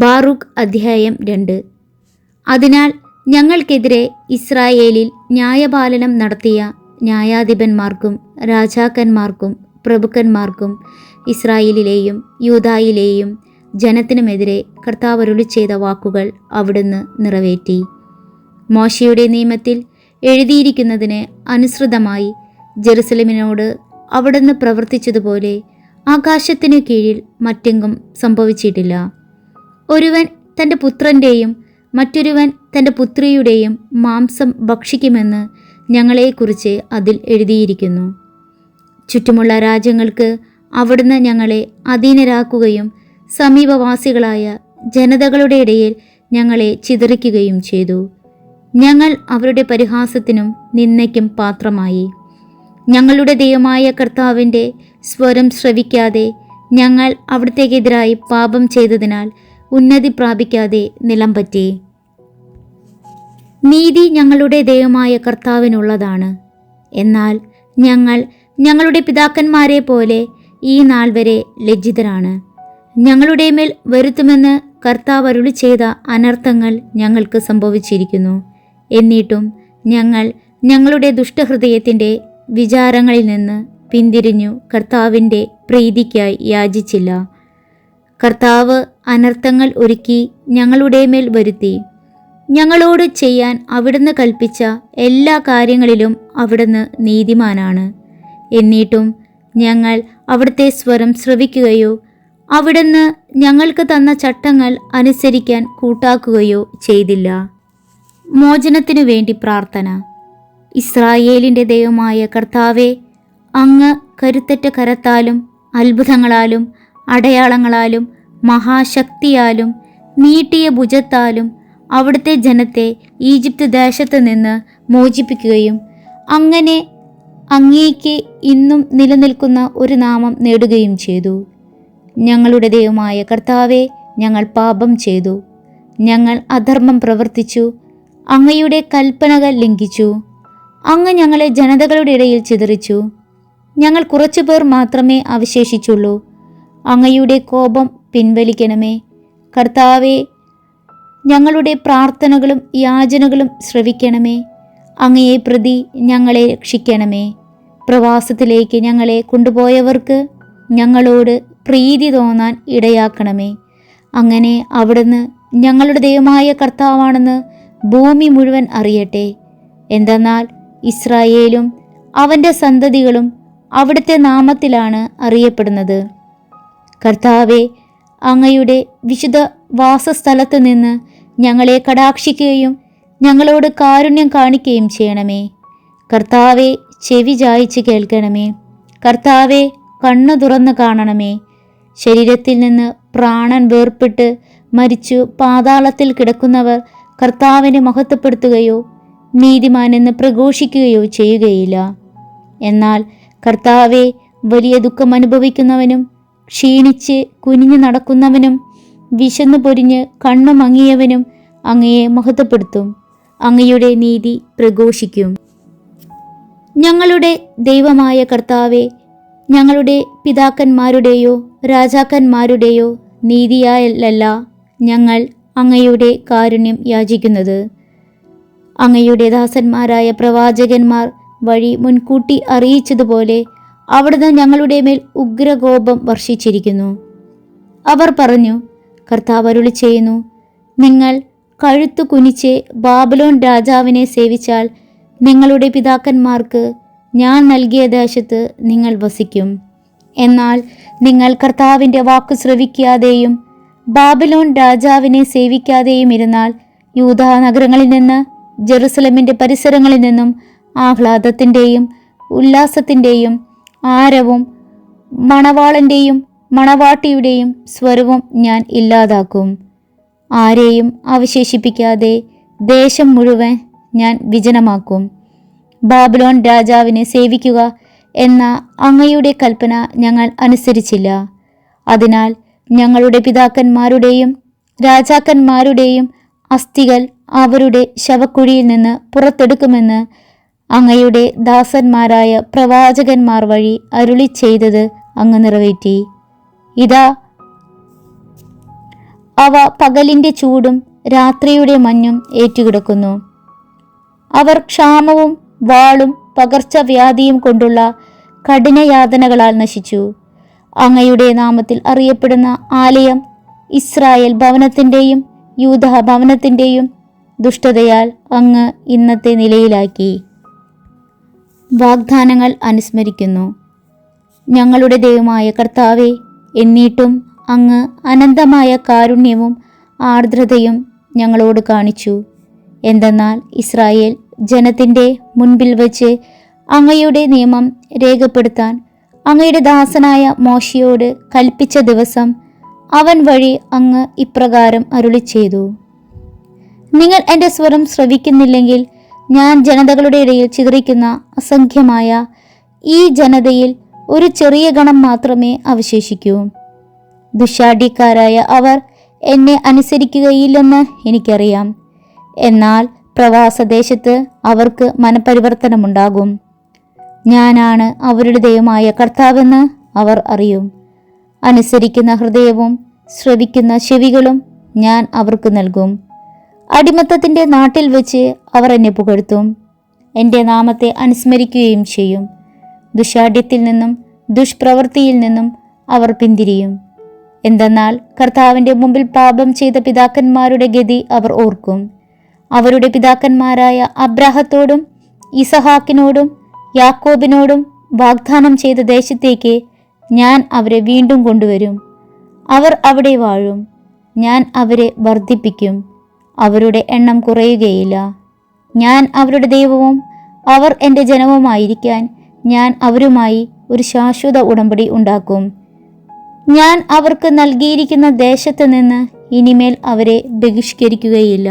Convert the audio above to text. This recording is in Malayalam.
ബാറൂക്ക് അധ്യായം 2. അതിനാൽ ഞങ്ങൾക്കെതിരെ ഇസ്രായേലിൽ ന്യായപാലനം നടത്തിയ ന്യായാധിപന്മാർക്കും രാജാക്കന്മാർക്കും പ്രഭുക്കന്മാർക്കും ഇസ്രായേലിലെയും യൂദായിലെയും ജനത്തിനുമെതിരെ കർത്താവ് അരുളിച്ചെയ്ത വാക്കുകൾ അവിടുന്ന് നിറവേറ്റി. മോശയുടെ നിയമത്തിൽ എഴുതിയിരിക്കുന്നതിന് അനുസൃതമായി ജെറുസലേമിനോട് അവിടുന്ന് പ്രവർത്തിച്ചതുപോലെ ആകാശത്തിനു കീഴിൽ മറ്റെങ്ങും സംഭവിച്ചിട്ടില്ല. ഒരുവൻ തൻ്റെ പുത്രൻ്റെയും മറ്റൊരുവൻ തൻ്റെ പുത്രിയുടെയും മാംസം ഭക്ഷിക്കുമെന്ന് ഞങ്ങളെക്കുറിച്ച് അതിൽ എഴുതിയിരിക്കുന്നു. ചുറ്റുമുള്ള രാജ്യങ്ങൾക്ക് അവിടുന്ന് ഞങ്ങളെ അധീനരാക്കുകയും സമീപവാസികളായ ജനതകളുടെ ഇടയിൽ ഞങ്ങളെ ചിതറിക്കുകയും ചെയ്തു. ഞങ്ങൾ അവരുടെ പരിഹാസത്തിനും നിന്ദയ്ക്കും പാത്രമായി. ഞങ്ങളുടെ ദൈവമായ കർത്താവിൻ്റെ സ്വരം ശ്രവിക്കാതെ ഞങ്ങൾ അവിടത്തേക്കെതിരായി പാപം ചെയ്തതിനാൽ ഉന്നതി പ്രാപിക്കാതെ നിലംപറ്റി. നീതി ഞങ്ങളുടെ ദൈവമായ കർത്താവിനുള്ളതാണ്. എന്നാൽ ഞങ്ങൾ ഞങ്ങളുടെ പിതാക്കന്മാരെ പോലെ ഈ നാൾ വരെ ലജ്ജിതരാണ്. ഞങ്ങളുടെ മേൽ വരുത്തുമെന്ന് കർത്താവ് അരുളി ചെയ്ത അനർത്ഥങ്ങൾ ഞങ്ങൾക്ക് സംഭവിച്ചിരിക്കുന്നു. എന്നിട്ടും ഞങ്ങൾ ഞങ്ങളുടെ ദുഷ്ടഹൃദയത്തിൻ്റെ വിചാരങ്ങളിൽ നിന്ന് പിന്തിരിഞ്ഞു കർത്താവിൻ്റെ പ്രീതിക്കായി യാചിച്ചില്ല. കർത്താവ് അനർത്ഥങ്ങൾ ഒരുക്കി ഞങ്ങളുടെ മേൽ വരുത്തി. ഞങ്ങളോട് ചെയ്യാൻ അവിടുന്ന് കൽപ്പിച്ച എല്ലാ കാര്യങ്ങളിലും അവിടുന്ന് നീതിമാനാണ്. എന്നിട്ടും ഞങ്ങൾ അവിടുത്തെ സ്വരം ശ്രവിക്കുകയോ അവിടുന്ന് ഞങ്ങൾക്ക് തന്ന ചട്ടങ്ങൾ അനുസരിക്കാൻ കൂട്ടാക്കുകയോ ചെയ്തില്ല. മോചനത്തിനു വേണ്ടി പ്രാർത്ഥന. ഇസ്രായേലിൻ്റെ ദൈവമായ കർത്താവേ, അങ്ങ് കരുത്തറ്റ കരത്താലും അത്ഭുതങ്ങളാലും അടയാളങ്ങളാലും മഹാശക്തിയാലും നീട്ടിയ ഭുജത്താലും അവിടുത്തെ ജനത്തെ ഈജിപ്ത് ദേശത്ത് നിന്ന് മോചിപ്പിക്കുകയും അങ്ങനെ അങ്ങേക്ക് ഇന്നും നിലനിൽക്കുന്ന ഒരു നാമം നേടുകയും ചെയ്തു. ഞങ്ങളുടെ ദൈവമായ കർത്താവേ, ഞങ്ങൾ പാപം ചെയ്തു. ഞങ്ങൾ അധർമ്മം പ്രവർത്തിച്ചു. അങ്ങയുടെ കൽപ്പനകൾ ലംഘിച്ചു. അങ്ങ് ഞങ്ങളെ ജനതകളുടെ ഇടയിൽ ചിതറിച്ചു. ഞങ്ങൾ കുറച്ചുപേർ മാത്രമേ അവശേഷിച്ചുള്ളൂ. അങ്ങയുടെ കോപം പിൻവലിക്കണമേ. കർത്താവേ, ഞങ്ങളുടെ പ്രാർത്ഥനകളും യാചനകളും ശ്രവിക്കണമേ. അങ്ങയെ പ്രതി ഞങ്ങളെ രക്ഷിക്കണമേ. പ്രവാസത്തിലേക്ക് ഞങ്ങളെ കൊണ്ടുപോയവർക്ക് ഞങ്ങളോട് പ്രീതി തോന്നാൻ ഇടയാക്കണമേ. അങ്ങനെ അവിടുന്ന് ഞങ്ങളുടെ ദൈവമായ കർത്താവാണെന്ന് ഭൂമി മുഴുവൻ അറിയട്ടെ. എന്തെന്നാൽ ഇസ്രായേലും അവൻ്റെ സന്തതികളും അവിടുത്തെ നാമത്തിലാണ് അറിയപ്പെടുന്നത്. കർത്താവെ, അങ്ങയുടെ വിശുദ്ധ വാസസ്ഥലത്ത് നിന്ന് ഞങ്ങളെ കടാക്ഷിക്കുകയും ഞങ്ങളോട് കാരുണ്യം കാണിക്കുകയും ചെയ്യണമേ. കർത്താവെ, ചെവി ചായ്ച്ച് കേൾക്കണമേ. കർത്താവെ, കണ്ണു തുറന്ന് കാണണമേ. ശരീരത്തിൽ നിന്ന് പ്രാണൻ വേർപെട്ട് മരിച്ചു പാതാളത്തിൽ കിടക്കുന്നവർ കർത്താവിനെ മഹത്വപ്പെടുത്തുകയോ നീതിമാനെന്ന് പ്രഘോഷിക്കുകയോ ചെയ്യുകയില്ല. എന്നാൽ കർത്താവെ, വലിയ ദുഃഖം അനുഭവിക്കുന്നവനും ക്ഷീണിച്ച് കുനിഞ്ഞു നടക്കുന്നവനും വിശന്നു പൊരിഞ്ഞ് കണ്ണു മങ്ങിയവനും അങ്ങയെ മഹത്വപ്പെടുത്തും. അങ്ങയുടെ നീതി പ്രഘോഷിക്കും. ഞങ്ങളുടെ ദൈവമായ കർത്താവെ, ഞങ്ങളുടെ പിതാക്കന്മാരുടെയോ രാജാക്കന്മാരുടെയോ നീതിയാലല്ല ഞങ്ങൾ അങ്ങയുടെ കാരുണ്യം യാചിക്കുന്നത്. അങ്ങയുടെ ദാസന്മാരായ പ്രവാചകന്മാർ വഴി മുൻകൂട്ടി അറിയിച്ചതുപോലെ അവിടുന്ന് ഞങ്ങളുടെ മേൽ ഉഗ്രകോപം വർഷിച്ചിരിക്കുന്നു. അവർ പറഞ്ഞു, കർത്താവ് അരുളി ചെയ്യുന്നു, നിങ്ങൾ കഴുത്തു കുനിച്ച് ബാബിലോൺ രാജാവിനെ സേവിച്ചാൽ നിങ്ങളുടെ പിതാക്കന്മാർക്ക് ഞാൻ നൽകിയ ദേശത്ത് നിങ്ങൾ വസിക്കും. എന്നാൽ നിങ്ങൾ കർത്താവിൻ്റെ വാക്ക് ശ്രവിക്കാതെയും ബാബിലോൺ രാജാവിനെ സേവിക്കാതെയും ഇരുന്നാൽ യൂദാ നഗരങ്ങളിൽ നിന്ന് ജെറുസലേമിൻ്റെ പരിസരങ്ങളിൽ നിന്നും ആഹ്ലാദത്തിൻ്റെയും ഉല്ലാസത്തിൻ്റെയും ആരവും മണവാളൻ്റെയും മണവാട്ടിയുടെയും സ്വരവും ഞാൻ ഇല്ലാതാക്കും. ആരെയും അവശേഷിപ്പിക്കാതെ ദേശം മുഴുവൻ ഞാൻ വിജനമാക്കും. ബാബിലോൺ രാജാവിനെ സേവിക്കുക എന്ന അങ്ങയുടെ കൽപ്പന ഞങ്ങൾ അനുസരിച്ചില്ല. അതിനാൽ ഞങ്ങളുടെ പിതാക്കന്മാരുടെയും രാജാക്കന്മാരുടെയും അസ്ഥികൾ അവരുടെ ശവക്കുഴിയിൽ നിന്ന് പുറത്തെടുക്കുമെന്ന് അങ്ങയുടെ ദാസന്മാരായ പ്രവാചകന്മാർ വഴി അരുളി ചെയ്തത് അങ്ങ് നിറവേറ്റി. ഇതാ, അവ പകലിൻ്റെ ചൂടും രാത്രിയുടെ മഞ്ഞും ഏറ്റുകിടക്കുന്നു. അവർ ക്ഷാമവും വാളും പകർച്ചവ്യാധിയും കൊണ്ടുള്ള കഠിനയാതനകളാൽ നശിച്ചു. അങ്ങയുടെ നാമത്തിൽ അറിയപ്പെടുന്ന ആലയം ഇസ്രായേൽ ഭവനത്തിൻ്റെയും യൂദാ ഭവനത്തിൻ്റെയും ദുഷ്ടതയാൽ അങ്ങ് ഇന്നത്തെ നിലയിലാക്കി. വാഗ്ദാനങ്ങൾ അനുസ്മരിക്കുന്നു. ഞങ്ങളുടെ ദൈവമായ കർത്താവേ, എന്നിട്ടും അങ്ങ് അനന്തമായ കാരുണ്യവും ആർദ്രതയും ഞങ്ങളോട് കാണിച്ചു. എന്തെന്നാൽ ഇസ്രായേൽ ജനത്തിൻ്റെ മുൻപിൽ വച്ച് അങ്ങയുടെ നിയമം രേഖപ്പെടുത്താൻ അങ്ങയുടെ ദാസനായ മോശയോട് കൽപ്പിച്ച ദിവസം അവൻ വഴി അങ്ങ് ഇപ്രകാരം അരുളിച്ചെയ്തു: നിങ്ങൾ എൻ്റെ സ്വരം ശ്രവിക്കുന്നില്ലെങ്കിൽ ഞാൻ ജനതകളുടെ ഇടയിൽ ചിതറിക്കുന്ന അസംഖ്യമായ ഈ ജനതയിൽ ഒരു ചെറിയ ഗണം മാത്രമേ അവശേഷിക്കൂ. ദുശ്ശാഠ്യക്കാരായ അവർ എന്നെ അനുസരിക്കുകയില്ലെന്ന് എനിക്കറിയാം. എന്നാൽ പ്രവാസദേശത്ത് അവർക്ക് മനപരിവർത്തനമുണ്ടാകും. ഞാനാണ് അവരുടെ ദൈവമായ കർത്താവെന്ന് അവർ അറിയും. അനുസരിക്കുന്ന ഹൃദയവും ശ്രവിക്കുന്ന ചെവികളും ഞാൻ അവർക്ക് നൽകും. അടിമത്തത്തിൻ്റെ നാട്ടിൽ വെച്ച് അവർ എന്നെ പുകഴ്ത്തും, എൻ്റെ നാമത്തെ അനുസ്മരിക്കുകയും ചെയ്യും. ദുശ്ശാഠ്യത്തിൽ നിന്നും ദുഷ്പ്രവൃത്തിയിൽ നിന്നും അവർ പിന്തിരിയും. എന്തെന്നാൽ കർത്താവിൻ്റെ മുമ്പിൽ പാപം ചെയ്ത പിതാക്കന്മാരുടെ ഗതി അവർ ഓർക്കും. അവരുടെ പിതാക്കന്മാരായ അബ്രാഹത്തോടും ഇസഹാക്കിനോടും യാക്കോബിനോടും വാഗ്ദാനം ചെയ്ത ദേശത്തേക്ക് ഞാൻ അവരെ വീണ്ടും കൊണ്ടുവരും. അവർ അവിടെ വാഴും. ഞാൻ അവരെ വർദ്ധിപ്പിക്കും. അവരുടെ എണ്ണം കുറയുകയില്ല. ഞാൻ അവരുടെ ദൈവവും അവർ എൻ്റെ ജനവുമായിരിക്കാൻ ഞാൻ അവരുമായി ഒരു ശാശ്വത ഉടമ്പടി ഉണ്ടാക്കും. ഞാൻ അവർക്ക് നൽകിയിരിക്കുന്ന ദേശത്ത് നിന്ന് ഇനിമേൽ അവരെ ബഹിഷ്കരിക്കുകയില്ല.